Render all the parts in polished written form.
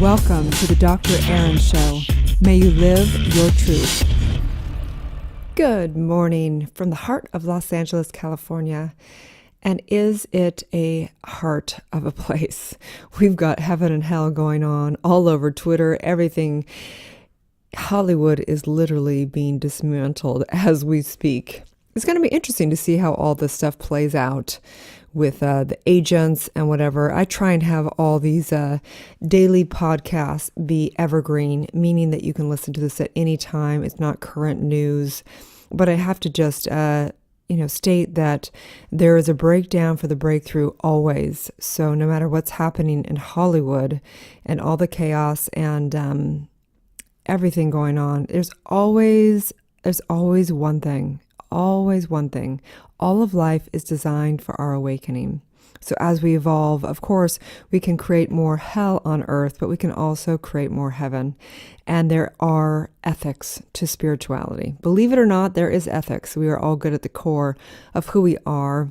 Welcome to the Dr. Erin Show. May you live your truth. Good morning from the heart of Los Angeles, California. And is it a heart of a place? We've got heaven and hell going on all over Twitter, everything. Hollywood is literally being dismantled as we speak. It's going to be interesting to see how all this stuff plays out with the agents and whatever. I try and have all these daily podcasts be evergreen, meaning that you can listen to this at any time. It's not current news. But I have to just, state that there is a breakdown for the breakthrough always. So no matter what's happening in Hollywood and all the chaos and everything going on, there's always one thing. Always one thing. All of life is designed for our awakening. So as we evolve, of course, we can create more hell on earth, but we can also create more heaven. And there are ethics to spirituality. Believe it or not, there is ethics. We are all good at the core of who we are.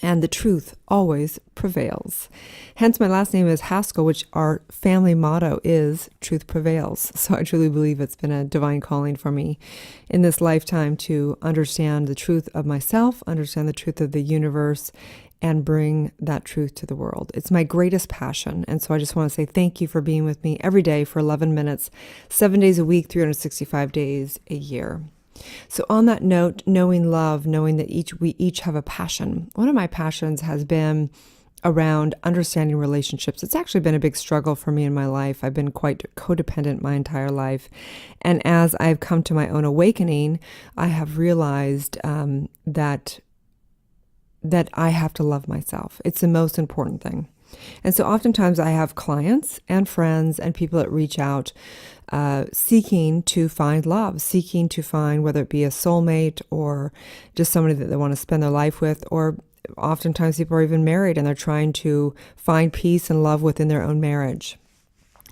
And the truth always prevails. Hence, my last name is Haskell, which our family motto is truth prevails. So I truly believe it's been a divine calling for me in this lifetime to understand the truth of myself, understand the truth of the universe, and bring that truth to the world. It's my greatest passion. And so I just want to say thank you for being with me every day for 11 minutes, 7 days a week, 365 days a year. So on that note, knowing love, knowing that we each have a passion. One of my passions has been around understanding relationships. It's actually been a big struggle for me in my life. I've been quite codependent my entire life. And as I've come to my own awakening, I have realized that I have to love myself. It's the most important thing. And so oftentimes I have clients and friends and people that reach out seeking to find love, seeking to find whether it be a soulmate or just somebody that they want to spend their life with, or oftentimes people are even married and they're trying to find peace and love within their own marriage.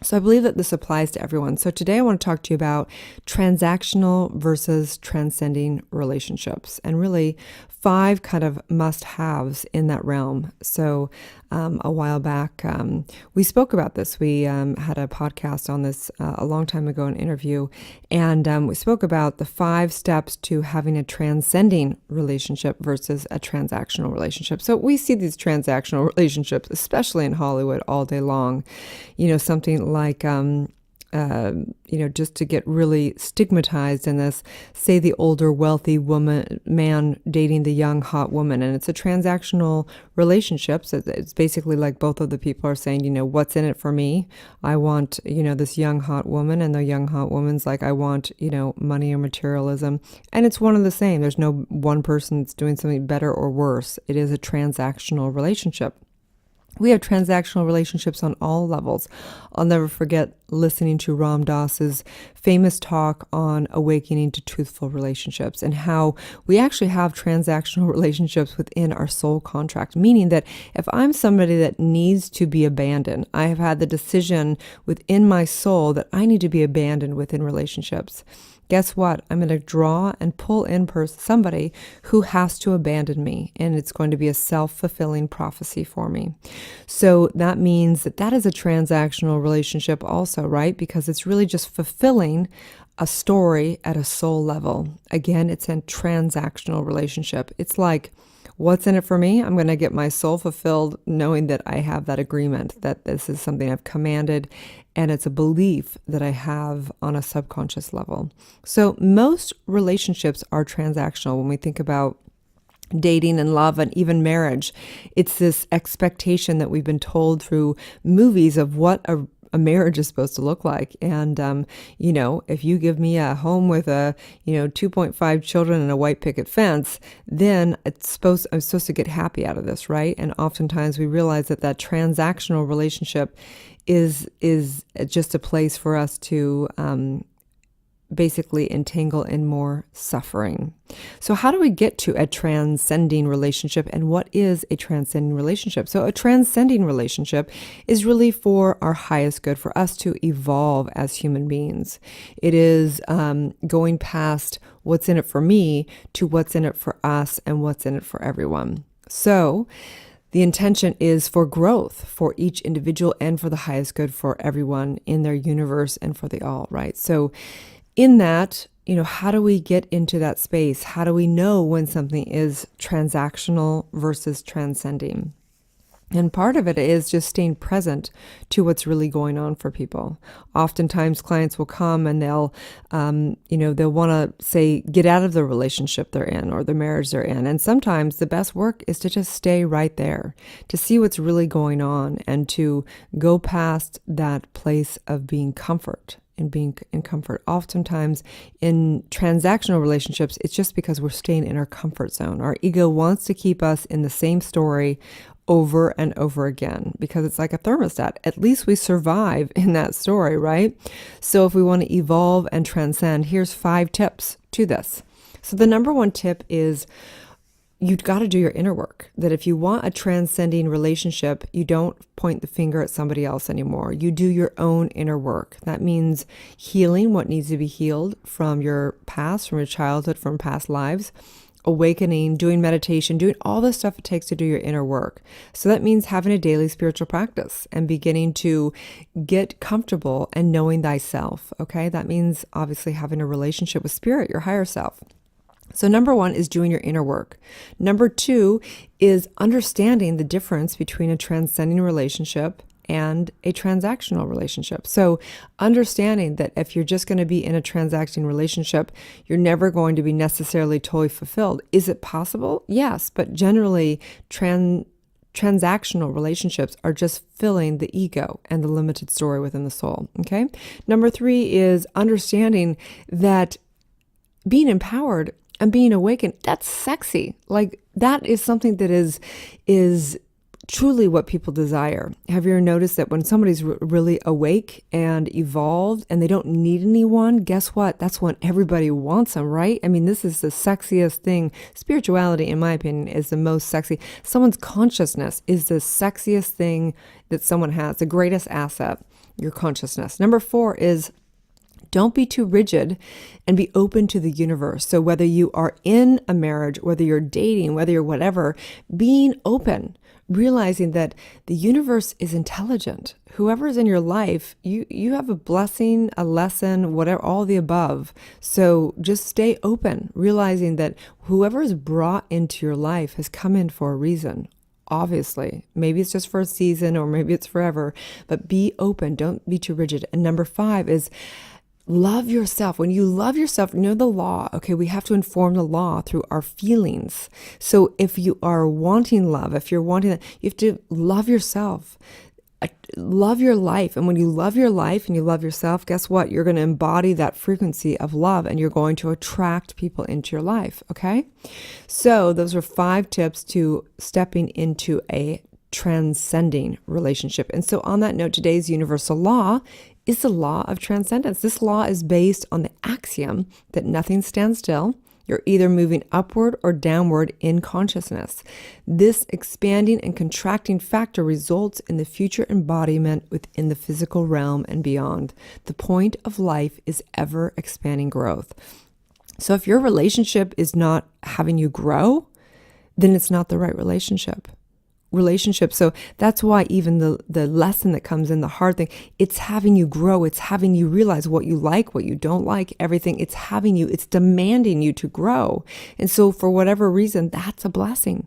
So I believe that this applies to everyone. So today I want to talk to you about transactional versus transcending relationships, and really 5 kind of must-haves in that realm. So a while back, we spoke about this. We had a podcast on this a long time ago, an interview, and we spoke about the 5 steps to having a transcending relationship versus a transactional relationship. So we see these transactional relationships, especially in Hollywood, all day long. Something like just to get really stigmatized in this, say the older wealthy man dating the young hot woman, and it's a transactional relationship. So it's basically like both of the people are saying, what's in it for me? I want, this young hot woman, and the young hot woman's like, I want, money or materialism. And it's one and the same. There's no one person that's doing something better or worse. It is a transactional relationship. We have transactional relationships on all levels. I'll never forget listening to Ram Dass's famous talk on awakening to truthful relationships and how we actually have transactional relationships within our soul contract, meaning that if I'm somebody that needs to be abandoned, I have had the decision within my soul that I need to be abandoned within relationships. Guess what? I'm going to draw and pull in somebody who has to abandon me, and it's going to be a self-fulfilling prophecy for me. So that means that is a transactional relationship also, right? Because it's really just fulfilling a story at a soul level. Again, it's a transactional relationship. It's like, what's in it for me? I'm going to get my soul fulfilled knowing that I have that agreement, that this is something I've commanded, and it's a belief that I have on a subconscious level. So most relationships are transactional. When we think about dating and love and even marriage, it's this expectation that we've been told through movies of what a marriage is supposed to look like. And, if you give me a home with 2.5 children and a white picket fence, then I'm supposed to get happy out of this, right? And oftentimes we realize that transactional relationship is just a place for us to basically entangle in more suffering. So how do we get to a transcending relationship, and what is a transcending relationship? So a transcending relationship is really for our highest good, for us to evolve as human beings. It is going past what's in it for me to what's in it for us and what's in it for everyone. So The intention is for growth for each individual and for the highest good for everyone in their universe and for the all, right? So in that, how do we get into that space? How do we know when something is transactional versus transcending? And part of it is just staying present to what's really going on for people. Oftentimes clients will come and they'll want to say, get out of the relationship they're in or the marriage they're in. And sometimes the best work is to just stay right there, to see what's really going on and to go past that place of being comfort and being in comfort. Oftentimes in transactional relationships, it's just because we're staying in our comfort zone. Our ego wants to keep us in the same story over and over again because it's like a thermostat. At least we survive in that story, right? So if we want to evolve and transcend, here's 5 tips to this. So the number 1 tip is you've got to do your inner work. That if you want a transcending relationship, you don't point the finger at somebody else anymore. You do your own inner work. That means healing what needs to be healed from your past, from your childhood, from past lives, awakening, doing meditation, doing all the stuff it takes to do your inner work. So that means having a daily spiritual practice and beginning to get comfortable and knowing thyself. Okay. That means obviously having a relationship with spirit, your higher self. So number 1 is doing your inner work. Number 2 is understanding the difference between a transcending relationship and a transactional relationship. So understanding that if you're just going to be in a transacting relationship, you're never going to be necessarily totally fulfilled. Is it possible? Yes, but generally transactional relationships are just filling the ego and the limited story within the soul. Okay. Number 3 is understanding that being empowered and being awakened, that's sexy. Like that is something that is truly what people desire. Have you ever noticed that when somebody's really awake and evolved and they don't need anyone, guess what? That's when everybody wants them, right? I mean, this is the sexiest thing. Spirituality, in my opinion, is the most sexy. Someone's consciousness is the sexiest thing that someone has, the greatest asset, your consciousness. Number 4 is don't be too rigid and be open to the universe. So whether you are in a marriage, whether you're dating, whether you're whatever, being open, realizing that the universe is intelligent. Whoever's in your life, you have a blessing, a lesson, whatever, all the above. So just stay open, realizing that whoever is brought into your life has come in for a reason. Obviously, maybe it's just for a season or maybe it's forever, but be open. Don't be too rigid. And number 5 is love yourself. When you love yourself, you know the law. Okay, we have to inform the law through our feelings. So if you are wanting love, if you're wanting that, you have to love yourself. Love your life. And when you love your life and you love yourself, guess what? You're going to embody that frequency of love and you're going to attract people into your life. Okay. So those are 5 tips to stepping into a transcending relationship. And so on that note, today's universal law is the law of transcendence. This law is based on the axiom that nothing stands still. You're either moving upward or downward in consciousness. This expanding and contracting factor results in the future embodiment within the physical realm and beyond. The point of life is ever expanding growth. So if your relationship is not having you grow, then it's not the right relationship. So that's why even the lesson that comes in, the hard thing, it's having you grow. It's having you realize what you like, what you don't like, everything. It's having you, it's demanding you to grow. And so for whatever reason, that's a blessing.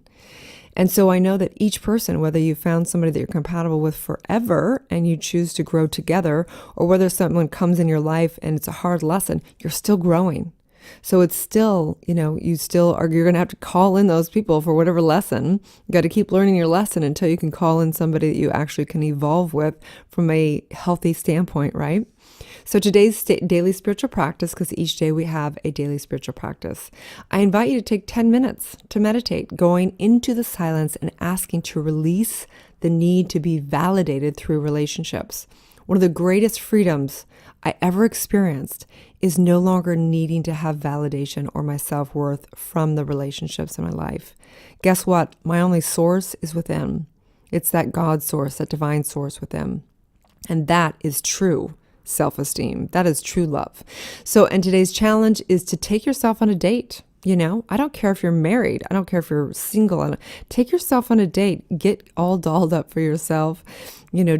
And so I know that each person, whether you found somebody that you're compatible with forever and you choose to grow together, or whether someone comes in your life and it's a hard lesson, you're still growing. So it's still, you're going to have to call in those people for whatever lesson. You got to keep learning your lesson until you can call in somebody that you actually can evolve with from a healthy standpoint, right? So today's daily spiritual practice, because each day we have a daily spiritual practice, I invite you to take 10 minutes to meditate, going into the silence and asking to release the need to be validated through relationships. One of the greatest freedoms I ever experienced is no longer needing to have validation or my self-worth from the relationships in my life. Guess what? My only source is within. It's that God source, that divine source within. And that is true self-esteem. That is true love. So, and today's challenge is to take yourself on a date. I don't care if you're married. I don't care if you're single. Take yourself on a date. Get all dolled up for yourself.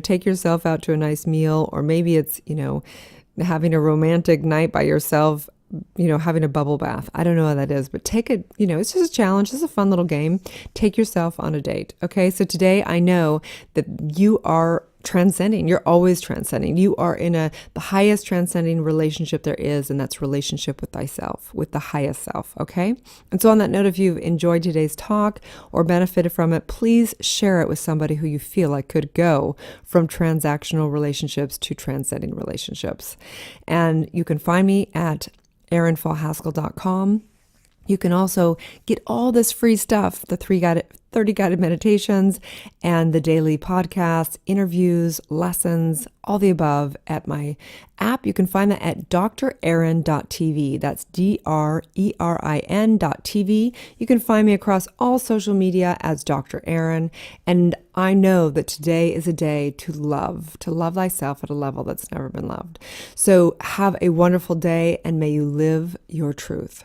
Take yourself out to a nice meal, or maybe it's, having a romantic night by yourself, having a bubble bath. I don't know what that is, but take it, it's just a challenge. It's a fun little game. Take yourself on a date. Okay. So today I know that you are transcending. You're always transcending. You are in the highest transcending relationship there is, and that's relationship with thyself, with the highest self. Okay. And so on that note, if you've enjoyed today's talk or benefited from it, please share it with somebody who you feel like could go from transactional relationships to transcending relationships. And you can find me at erinfallhaskell.com. You can also get all this free stuff, the 30 guided meditations and the daily podcasts, interviews, lessons, all the above at my app. You can find that at drerin.tv. That's DRERIN.tv. You can find me across all social media as Dr. Erin. And I know that today is a day to love thyself at a level that's never been loved. So have a wonderful day, and may you live your truth.